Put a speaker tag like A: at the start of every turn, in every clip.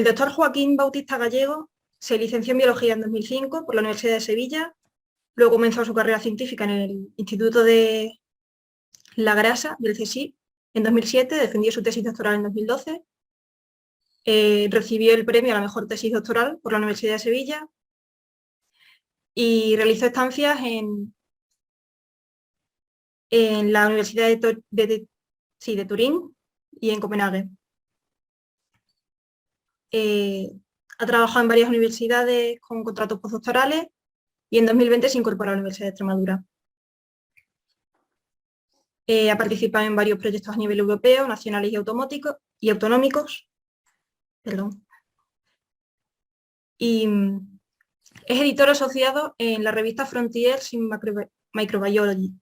A: el doctor Joaquín Bautista Gallego se licenció en Biología en 2005 por la Universidad de Sevilla, luego comenzó su carrera científica en el Instituto de La Grasa del CSIC en 2007, defendió su tesis doctoral en 2012, recibió el premio a la mejor tesis doctoral por la Universidad de Sevilla y realizó estancias en la Universidad de Turín y en Copenhague. Ha trabajado en varias universidades con contratos postdoctorales y en 2020 se incorporó a la Universidad de Extremadura. Ha participado en varios proyectos a nivel europeo, nacionales y autonómicos. Perdón. Y es editor asociado en la revista Frontiers in Microbiology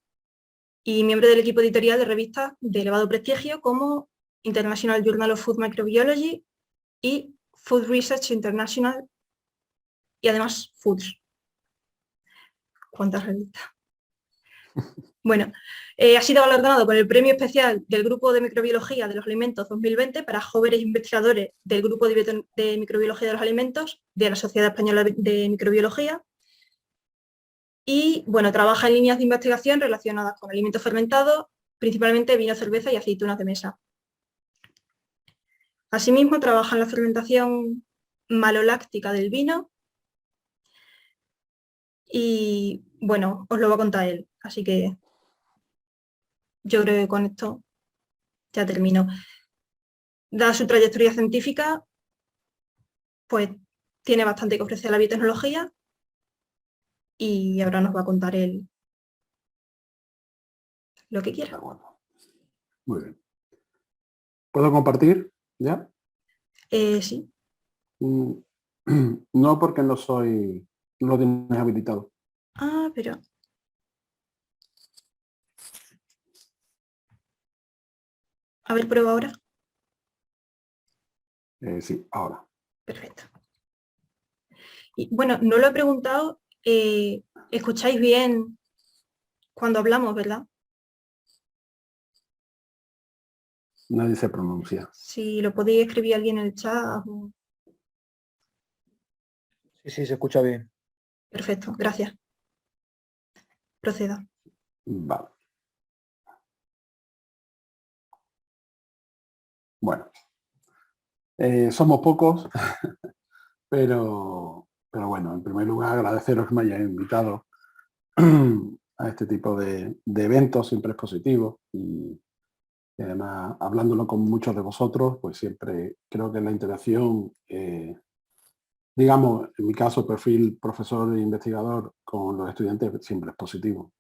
A: y miembro del equipo editorial de revistas de elevado prestigio como International Journal of Food Microbiology y Food Research International y además Foods. ¿Cuántas revistas? Bueno, ha sido galardonado con el Premio Especial del Grupo de Microbiología de los Alimentos 2020 para jóvenes investigadores del Grupo de Microbiología de los Alimentos de la Sociedad Española de Microbiología. Y bueno, trabaja en líneas de investigación relacionadas con alimentos fermentados, principalmente vino, cerveza y aceitunas de mesa. Asimismo, trabaja en la fermentación maloláctica del vino y, bueno, os lo va a contar él, así que yo creo que con esto ya termino. Dada su trayectoria científica, pues tiene bastante que ofrecer a la biotecnología y ahora nos va a contar él lo que quiera.
B: Muy bien. ¿Puedo compartir ya?
A: Sí.
B: No, porque no lo tienes habilitado.
A: Ah, pero... A ver, prueba ahora.
B: Sí, ahora.
A: Perfecto. Y, bueno, no lo he preguntado, escucháis bien cuando hablamos, ¿verdad?
B: Nadie se pronuncia.
A: Si lo podéis escribir alguien en el chat. O...
C: Sí, se escucha bien.
A: Perfecto, gracias. Proceda.
B: Vale. Bueno, somos pocos, pero bueno, en primer lugar agradeceros que me hayáis invitado a este tipo de eventos, siempre es positivo y además hablándolo con muchos de vosotros, pues siempre creo que la interacción, digamos, en mi caso perfil profesor e investigador con los estudiantes siempre es positivo.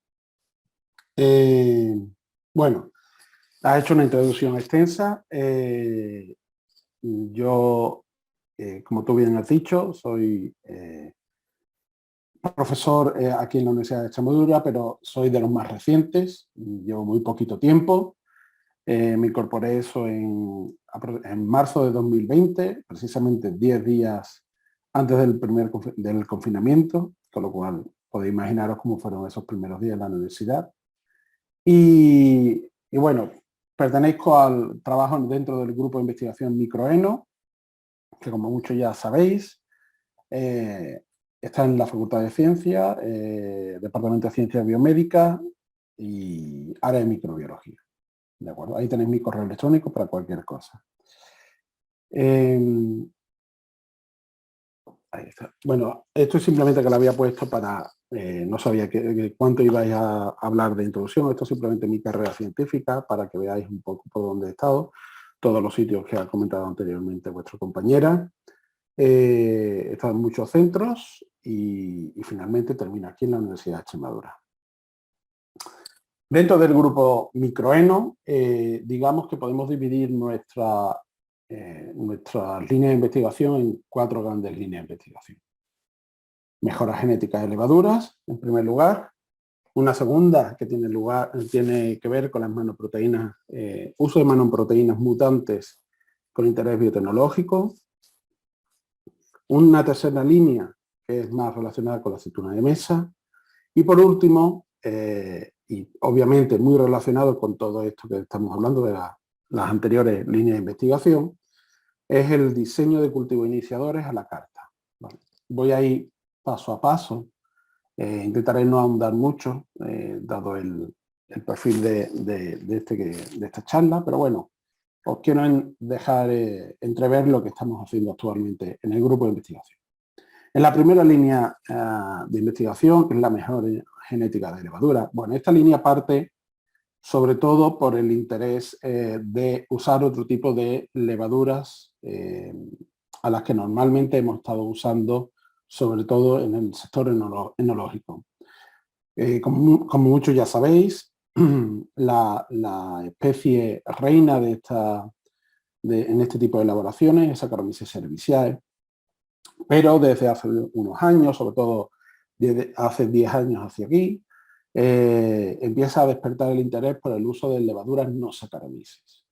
B: Bueno, has hecho una introducción extensa. Yo, como tú bien has dicho, soy profesor aquí en la Universidad de Extremadura, pero soy de los más recientes, llevo muy poquito tiempo. Me incorporé eso en marzo de 2020, precisamente 10 días antes del confinamiento, con lo cual podéis imaginaros cómo fueron esos primeros días en la universidad. Y bueno, pertenezco al trabajo dentro del grupo de investigación Microeno, que como muchos ya sabéis, está en la Facultad de Ciencias, Departamento de Ciencias Biomédicas y área de microbiología. ¿De acuerdo? Ahí tenéis mi correo electrónico para cualquier cosa. Ahí está. Bueno, esto es simplemente que lo había puesto para... no sabía cuánto ibais a hablar de introducción. Esto es simplemente mi carrera científica para que veáis un poco por dónde he estado. Todos los sitios que ha comentado anteriormente vuestra compañera. He estado en muchos centros y finalmente termino aquí en la Universidad de Extremadura. Dentro del grupo Microeno, digamos que podemos dividir nuestras líneas de investigación en 4 grandes líneas de investigación. Mejoras genéticas de levaduras, en primer lugar. Una segunda que tiene que ver con las nanoproteínas, uso de nanoproteínas mutantes con interés biotecnológico. Una tercera línea que es más relacionada con la aceituna de mesa. Y por último, y obviamente muy relacionado con todo esto que estamos hablando de las anteriores líneas de investigación, es el diseño de cultivo iniciadores a la carta. Vale. Voy a ir paso a paso. Intentaré no ahondar mucho, dado el perfil de esta charla, pero bueno, os quiero dejar entrever lo que estamos haciendo actualmente en el grupo de investigación. En la primera línea de investigación, que es la mejor genética de levadura, bueno, esta línea parte sobre todo por el interés de usar otro tipo de levaduras a las que normalmente hemos estado usando, sobre todo en el sector enológico. Como muchos ya sabéis, la especie reina en este tipo de elaboraciones es Saccharomyces cerevisiae, pero desde hace unos años, sobre todo desde hace 10 años hacia aquí, empieza a despertar el interés por el uso de levaduras no Saccharomyces,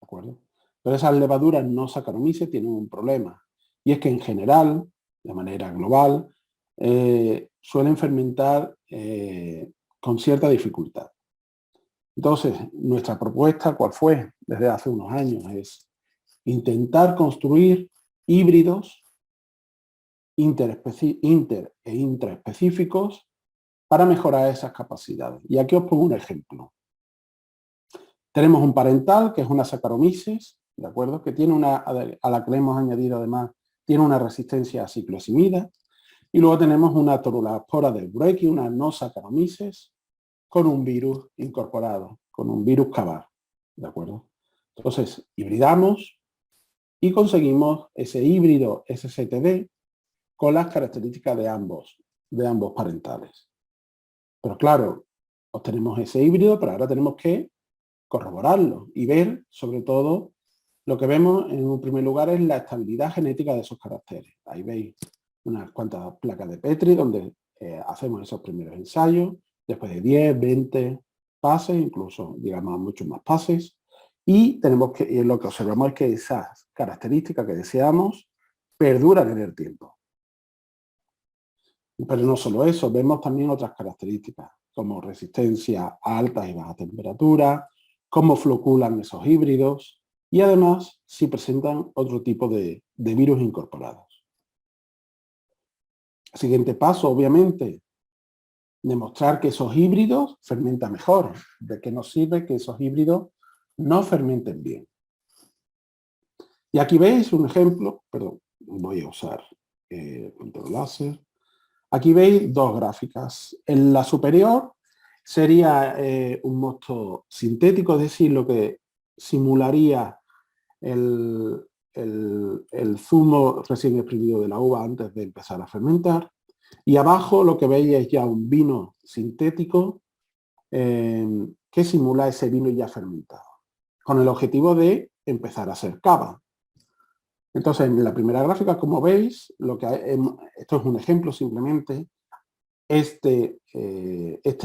B: ¿de acuerdo? Pero esas levaduras no Saccharomyces tienen un problema, y es que en general, de manera global, suelen fermentar con cierta dificultad. Entonces, nuestra propuesta, ¿cuál fue? Desde hace unos años, es intentar construir híbridos inter e intraespecíficos para mejorar esas capacidades. Y aquí os pongo un ejemplo. Tenemos un parental, que es una Saccharomyces, ¿de acuerdo? Que tiene a la que le hemos añadido además, tiene una resistencia a ciclosimida. Y luego tenemos una Torulaspora del Bureki, una no Saccharomyces, con un virus incorporado, con un virus Cavar, ¿de acuerdo? Entonces, hibridamos y conseguimos ese híbrido SCTD con las características de ambos parentales. Pero claro, obtenemos ese híbrido, pero ahora tenemos que corroborarlo y ver, sobre todo, lo que vemos en un primer lugar es la estabilidad genética de esos caracteres. Ahí veis unas cuantas placas de Petri donde hacemos esos primeros ensayos, después de 10, 20 pases, incluso digamos muchos más pases, y lo que observamos es que esas características que deseamos perduran en el tiempo. Pero no solo eso, vemos también otras características, como resistencia a altas y bajas temperaturas, cómo floculan esos híbridos, y además si presentan otro tipo de virus incorporados. Siguiente paso, obviamente, demostrar que esos híbridos fermentan mejor. ¿De qué nos sirve que esos híbridos no fermenten bien? Y aquí veis un ejemplo, perdón, voy a usar control láser. Aquí veis dos gráficas. En la superior sería un mosto sintético, es decir, lo que simularía el zumo recién exprimido de la uva antes de empezar a fermentar. Y abajo lo que veis es ya un vino sintético que simula ese vino ya fermentado, con el objetivo de empezar a ser cava. Entonces, en la primera gráfica, como veis, esto es un ejemplo simplemente, este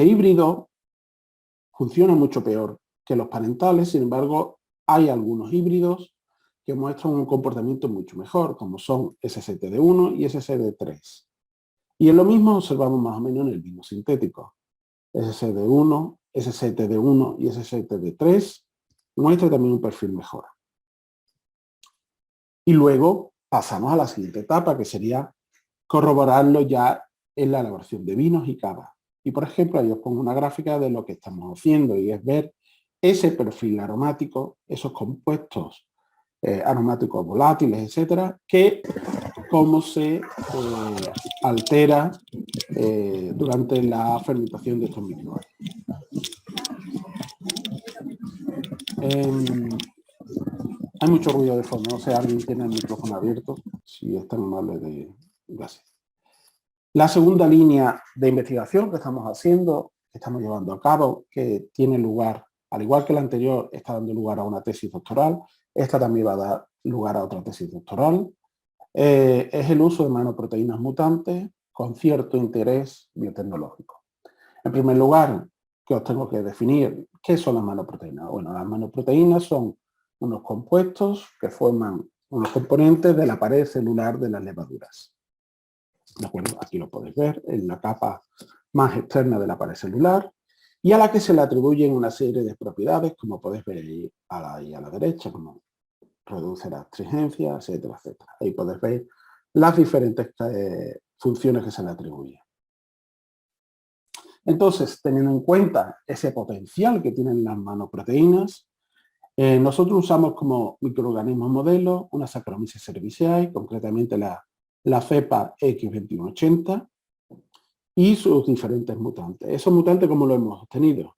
B: híbrido funciona mucho peor que los parentales, sin embargo, hay algunos híbridos que muestran un comportamiento mucho mejor, como son SCTD1 y SCD3. Y en lo mismo observamos más o menos en el vino sintético. SCD1, SCTD1 y SCTD3 muestran también un perfil mejor. Y luego pasamos a la siguiente etapa, que sería corroborarlo ya en la elaboración de vinos y cava. Y por ejemplo, ahí os pongo una gráfica de lo que estamos haciendo, y es ver ese perfil aromático, esos compuestos aromáticos volátiles, etcétera, que cómo se altera durante la fermentación de estos microorganismos. Hay mucho ruido de fondo, no sé, alguien tiene el micrófono abierto, si es tan amable de... Gracias. La segunda línea de investigación que estamos haciendo, que estamos llevando a cabo, que tiene lugar, al igual que la anterior, está dando lugar a una tesis doctoral, esta también va a dar lugar a otra tesis doctoral, es el uso de nanoproteínas mutantes con cierto interés biotecnológico. En primer lugar, que os tengo que definir qué son las nanoproteínas. Bueno, las nanoproteínas son unos compuestos que forman unos componentes de la pared celular de las levaduras. ¿De acuerdo? Aquí lo podéis ver en la capa más externa de la pared celular y a la que se le atribuyen una serie de propiedades, como podéis ver ahí a la derecha, como reduce la astringencia, etcétera, etcétera. Ahí podéis ver las diferentes funciones que se le atribuyen. Entonces, teniendo en cuenta ese potencial que tienen las nanoproteínas, nosotros usamos como microorganismos modelo una Saccharomyces cerevisiae, concretamente la cepa X2180 y sus diferentes mutantes. Esos mutantes, ¿cómo lo hemos obtenido?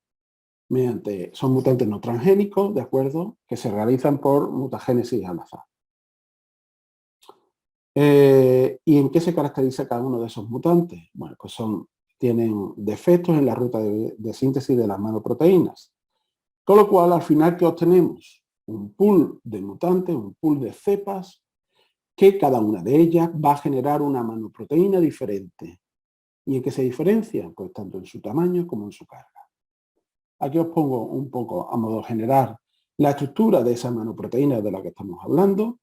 B: Son mutantes no transgénicos, ¿de acuerdo?, que se realizan por mutagénesis al azar. ¿Y en qué se caracteriza cada uno de esos mutantes? Bueno, pues tienen defectos en la ruta de síntesis de las nanoproteínas. Con lo cual, al final, ¿qué obtenemos? Un pool de mutantes, un pool de cepas, que cada una de ellas va a generar una nanoproteína diferente. ¿Y en qué se diferencian? Pues tanto en su tamaño como en su carga. Aquí os pongo un poco a modo general la estructura de esa nanoproteína de la que estamos hablando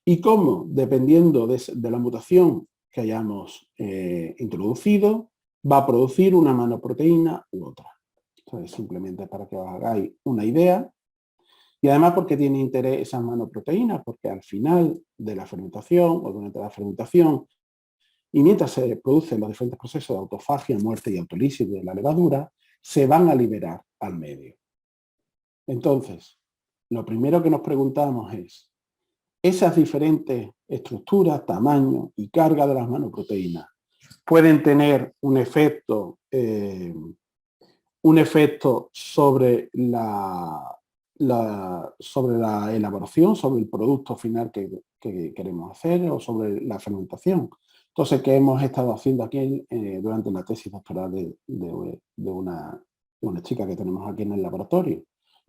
B: y cómo, dependiendo de la mutación que hayamos introducido, va a producir una nanoproteína u otra. Entonces, simplemente para que os hagáis una idea. Y además, porque tiene interés esas nanoproteínas, porque al final de la fermentación o durante la fermentación y mientras se producen los diferentes procesos de autofagia, muerte y autólisis de la levadura, se van a liberar al medio. Entonces, lo primero que nos preguntamos es, esas diferentes estructuras, tamaño y carga de las nanoproteínas pueden tener un efecto sobre la elaboración, sobre el producto final que queremos hacer o sobre la fermentación. Entonces, ¿qué hemos estado haciendo aquí durante la tesis doctoral de una chica que tenemos aquí en el laboratorio?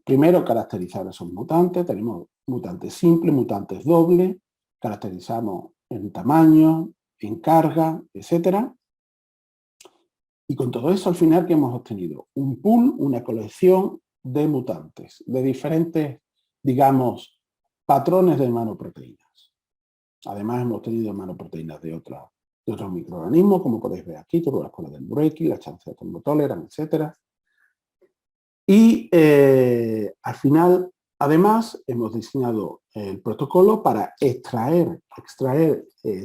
B: Primero, caracterizar esos mutantes. Tenemos mutantes simples, mutantes dobles, caracterizamos en tamaño, en carga, etcétera. Y con todo eso, al final, ¿qué hemos obtenido? Un pool, una colección de mutantes, de diferentes, digamos, patrones de nanoproteínas. Además, hemos obtenido nanoproteínas de otros microorganismos, como podéis ver aquí, todas las colas del Bureki, la chance de termotolerance, etc. Y al final, además, hemos diseñado el protocolo para extraer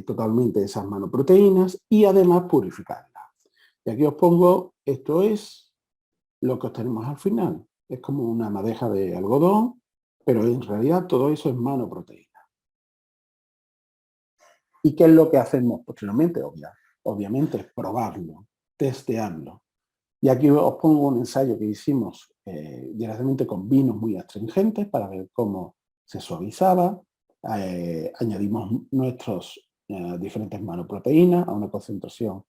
B: totalmente esas nanoproteínas y además purificarlas. Y aquí os pongo, esto es lo que obtenemos al final. Es como una madeja de algodón, pero en realidad todo eso es nanoproteína. ¿Y qué es lo que hacemos posteriormente? Obviamente, probarlo, testearlo. Y aquí os pongo un ensayo que hicimos directamente con vinos muy astringentes para ver cómo se suavizaba. Añadimos nuestros diferentes nanoproteínas a una concentración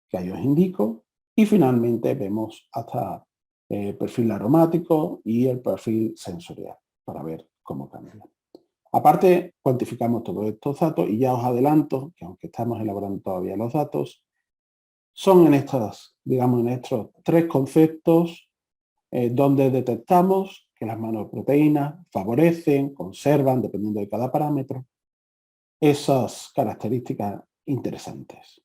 B: que ahí os indico, y finalmente vemos hasta el perfil aromático y el perfil sensorial para ver cómo cambia. Aparte, cuantificamos todos estos datos y ya os adelanto que aunque estamos elaborando todavía los datos, son en estos tres conceptos donde detectamos que las nanoproteínas favorecen, conservan, dependiendo de cada parámetro, esas características interesantes.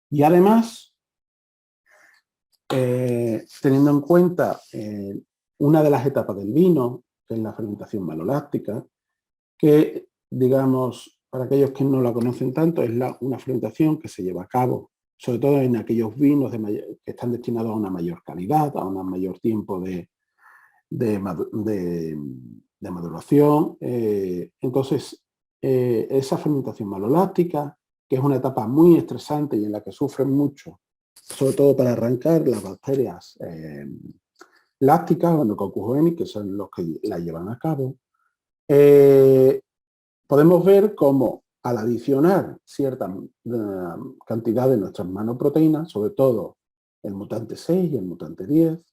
B: Y además, teniendo en cuenta una de las etapas del vino, que es la fermentación maloláctica, que, digamos, para aquellos que no la conocen tanto, es una fermentación que se lleva a cabo, sobre todo en aquellos vinos que están destinados a una mayor calidad, a un mayor tiempo de maduración. Entonces, esa fermentación maloláctica, que es una etapa muy estresante y en la que sufren mucho, sobre todo para arrancar las bacterias lácticas o Nococcus, que son los que la llevan a cabo, podemos ver cómo al adicionar cierta cantidad de nuestras nanoproteínas, sobre todo el mutante 6 y el mutante 10,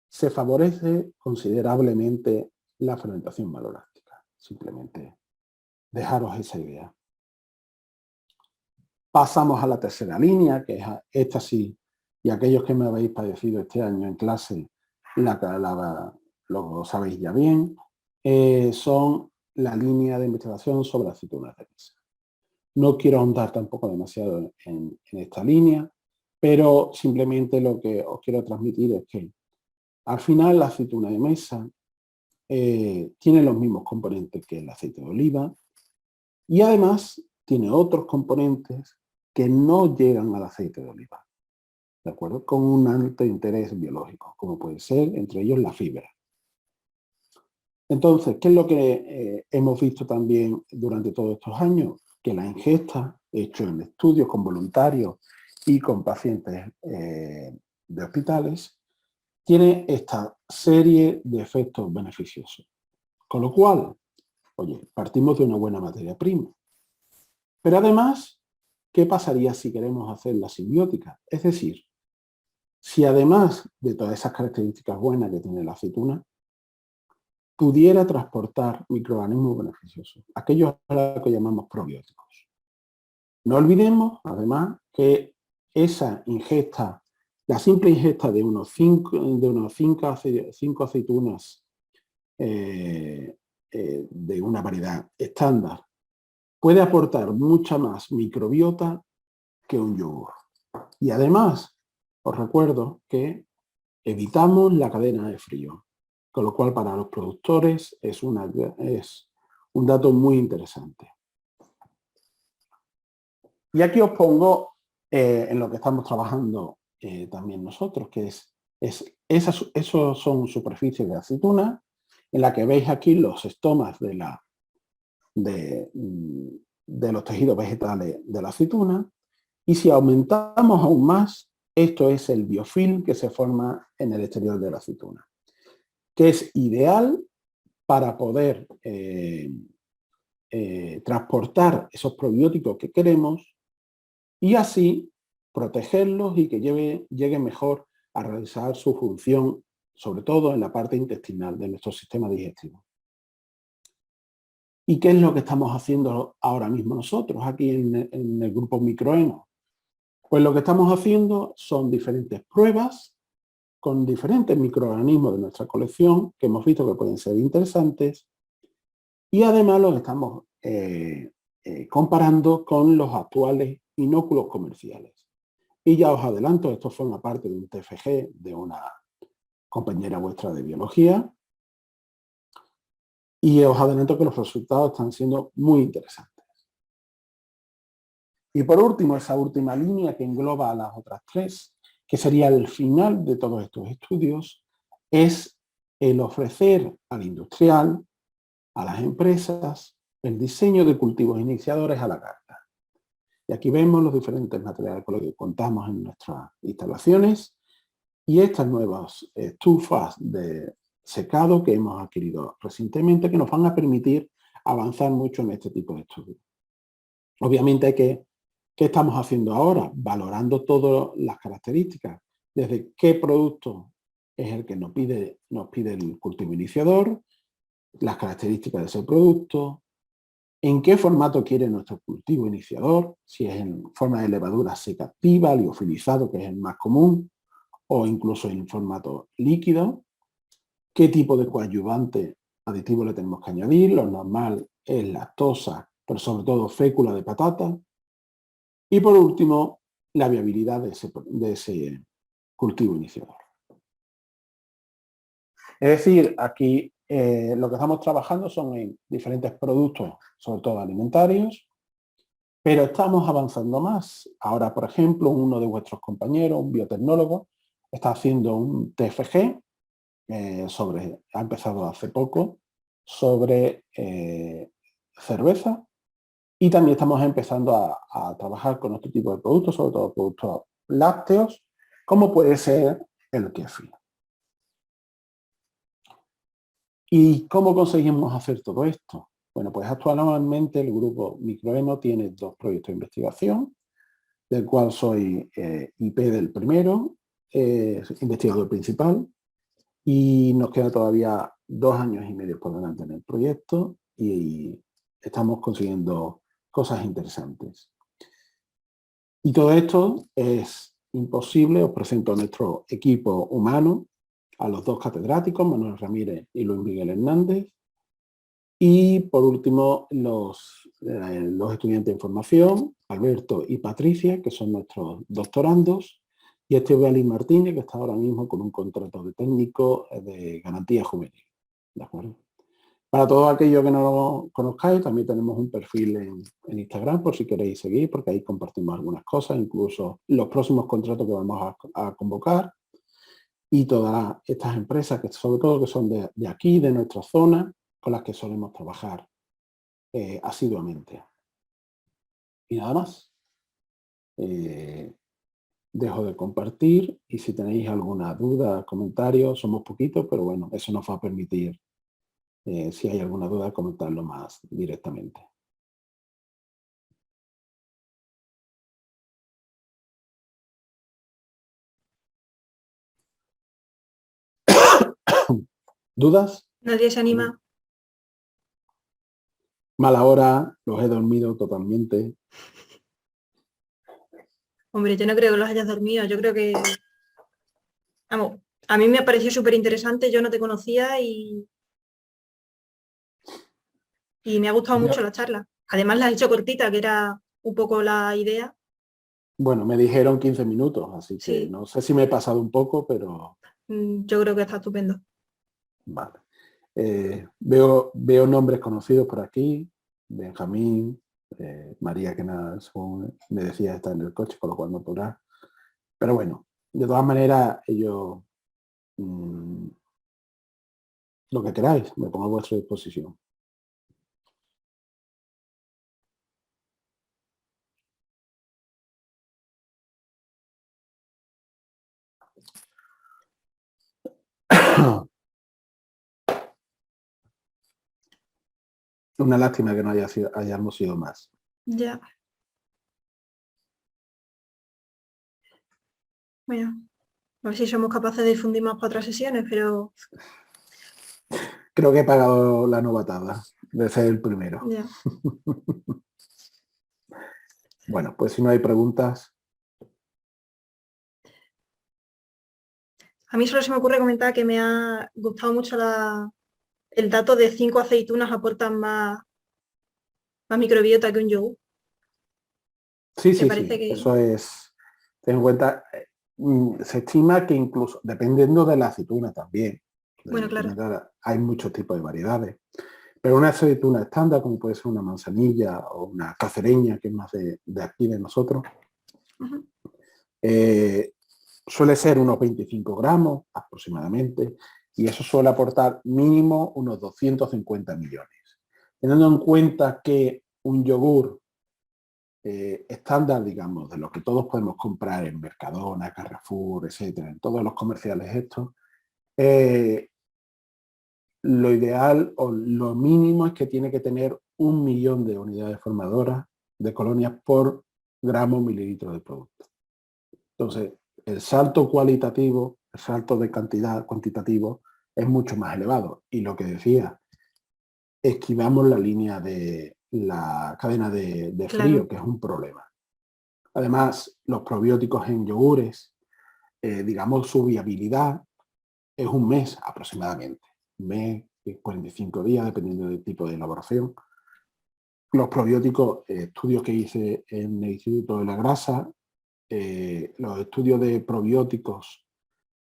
B: se favorece considerablemente la fermentación maloláctica. Simplemente dejaros esa idea. Pasamos a la tercera línea, que es esta sí, y aquellos que me habéis padecido este año en clase, lo sabéis ya bien, son la línea de investigación sobre aceitunas de mesa. No quiero ahondar tampoco demasiado en esta línea, pero simplemente lo que os quiero transmitir es que al final la aceituna de mesa tiene los mismos componentes que el aceite de oliva y además tiene otros componentes que no llegan al aceite de oliva, ¿de acuerdo? Con un alto interés biológico, como puede ser entre ellos la fibra. Entonces, ¿qué es lo que hemos visto también durante todos estos años? Que la ingesta, hecho en estudios con voluntarios y con pacientes de hospitales, tiene esta serie de efectos beneficiosos. Con lo cual, oye, partimos de una buena materia prima. Pero además, ¿qué pasaría si queremos hacer la simbiótica? Es decir, si además de todas esas características buenas que tiene la aceituna, pudiera transportar microorganismos beneficiosos, aquellos a los que llamamos probióticos. No olvidemos, además, que esa ingesta, la simple ingesta de unos 5 aceitunas de una variedad estándar puede aportar mucha más microbiota que un yogur. Y además, os recuerdo que evitamos la cadena de frío, con lo cual para los productores es un dato muy interesante. Y aquí os pongo en lo que estamos trabajando también nosotros, que esos son superficies de aceituna, en la que veis aquí los estomas de los tejidos vegetales de la aceituna, y si aumentamos aún más, esto es el biofilm que se forma en el exterior de la aceituna, que es ideal para poder transportar esos probióticos que queremos y así protegerlos y que lleguen mejor a realizar su función, sobre todo en la parte intestinal de nuestro sistema digestivo. ¿Y qué es lo que estamos haciendo ahora mismo nosotros aquí en el grupo Microeno? Pues lo que estamos haciendo son diferentes pruebas con diferentes microorganismos de nuestra colección que hemos visto que pueden ser interesantes y además los estamos comparando con los actuales inóculos comerciales. Y ya os adelanto, esto forma parte de un TFG de una compañera vuestra de biología y os adelanto que los resultados están siendo muy interesantes. Y por último, esa última línea que engloba a las otras tres, que sería el final de todos estos estudios, es el ofrecer al industrial, a las empresas, el diseño de cultivos iniciadores a la carta. Y aquí vemos los diferentes materiales con los que contamos en nuestras instalaciones y estas nuevas estufas de secado que hemos adquirido recientemente que nos van a permitir avanzar mucho en este tipo de estudios. Obviamente ¿qué estamos haciendo ahora? Valorando todas las características, desde qué producto es el que nos pide el cultivo iniciador, las características de ese producto, en qué formato quiere nuestro cultivo iniciador, si es en forma de levadura seca activa, liofilizado, que es el más común, o incluso en formato líquido, qué tipo de coadyuvante aditivo le tenemos que añadir, lo normal es lactosa, pero sobre todo fécula de patata, y por último, la viabilidad de ese cultivo iniciador. Es decir, aquí lo que estamos trabajando son en diferentes productos, sobre todo alimentarios, pero estamos avanzando más. Ahora, por ejemplo, uno de vuestros compañeros, un biotecnólogo, está haciendo un TFG, ha empezado hace poco, sobre cerveza, y también estamos empezando a trabajar con otro tipo de productos, sobre todo productos lácteos, como puede ser el kéfir. ¿Y cómo conseguimos hacer todo esto? Bueno, pues actualmente el grupo Microeno tiene 2 proyectos de investigación, del cual soy IP del primero, investigador principal, y nos queda todavía 2 años y medio por delante en el proyecto y estamos consiguiendo cosas interesantes. Y todo esto es imposible, os presento a nuestro equipo humano, a los 2 catedráticos, Manuel Ramírez y Luis Miguel Hernández, y por último los estudiantes de formación, Alberto y Patricia, que son nuestros doctorandos, y Esteban Martínez, que está ahora mismo con un contrato de técnico de garantía juvenil. ¿de acuerdo? Para todos aquellos que no lo conozcáis, también tenemos un perfil en Instagram por si queréis seguir, porque ahí compartimos algunas cosas, incluso los próximos contratos que vamos a convocar y todas estas empresas, que sobre todo que son de aquí, de nuestra zona, con las que solemos trabajar asiduamente. Y nada más. Dejo de compartir y si tenéis alguna duda, comentario, somos poquitos, pero bueno, eso nos va a permitir, si hay alguna duda, comentarlo más directamente. ¿Dudas?
A: Nadie se anima.
B: Mala hora, los he dormido totalmente.
A: Hombre, yo no creo que los hayas dormido. Yo creo que... Vamos, a mí me pareció súper interesante. Yo no te conocía y me ha gustado mucho la charla. Además la has hecho cortita, que era un poco la idea.
B: Bueno, me dijeron 15 minutos, así que
A: Sí.
B: no sé si me he pasado un poco, pero...
A: Yo creo que está estupendo.
B: Vale. Veo nombres conocidos por aquí. Benjamín, María, que nada, me decía estar en el coche, con lo cual no podrá. Pero bueno, de todas maneras, ellos... lo que queráis, me pongo a vuestra disposición. Una lástima que no hayamos sido más.
A: Ya. Bueno, a ver si somos capaces de difundir más para otras sesiones, pero...
B: Creo que he pagado la novatada de ser el primero.
A: Ya.
B: Bueno, pues si no hay preguntas...
A: A mí solo se me ocurre comentar que me ha gustado mucho el dato de 5 aceitunas aportan más microbiota que un yogur.
B: Sí,
A: Me
B: sí,
A: parece
B: sí,
A: que...
B: eso es... Ten en cuenta, se estima que incluso, dependiendo de la aceituna también,
A: Bueno, claro.
B: hay muchos tipos de variedades, pero una aceituna estándar, como puede ser una manzanilla o una cacereña, que es más de aquí de nosotros, suele ser unos 25 gramos aproximadamente, y eso suele aportar mínimo unos 250 millones. Teniendo en cuenta que un yogur estándar, digamos, de lo que todos podemos comprar en Mercadona, Carrefour, etcétera, en todos los comerciales estos, lo ideal o lo mínimo es que tiene que tener 1 millón de unidades formadoras de colonias por gramo mililitro de producto. Entonces, el salto cualitativo, el salto de cantidad cuantitativo es mucho más elevado. Y lo que decía, esquivamos la línea de la cadena de frío,
A: Claro.
B: que es un problema. Además, los probióticos en yogures, digamos, su viabilidad es un mes aproximadamente. Un mes, 45 días, dependiendo del tipo de elaboración. Los probióticos, estudios que hice en el Instituto de la Grasa, los estudios de probióticos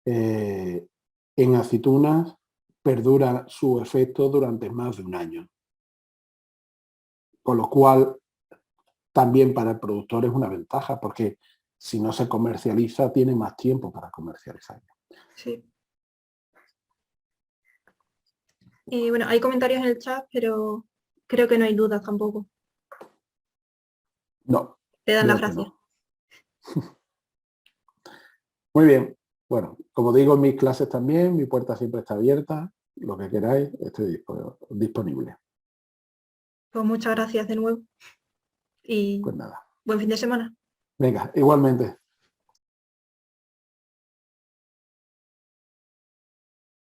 B: en aceitunas perdura su efecto durante más de un año. Con lo cual, también para el productor es una ventaja, porque si no se comercializa, tiene más tiempo para comercializar.
A: Sí. Bueno, hay comentarios en el chat, pero creo que no hay dudas tampoco.
B: No.
A: Te dan las gracias.
B: No. Muy bien. Bueno, como digo en mis clases también, mi puerta siempre está abierta. Lo que queráis, estoy disponible.
A: Pues muchas gracias de nuevo. Y
B: Pues nada.
A: buen fin de semana.
B: Venga, igualmente.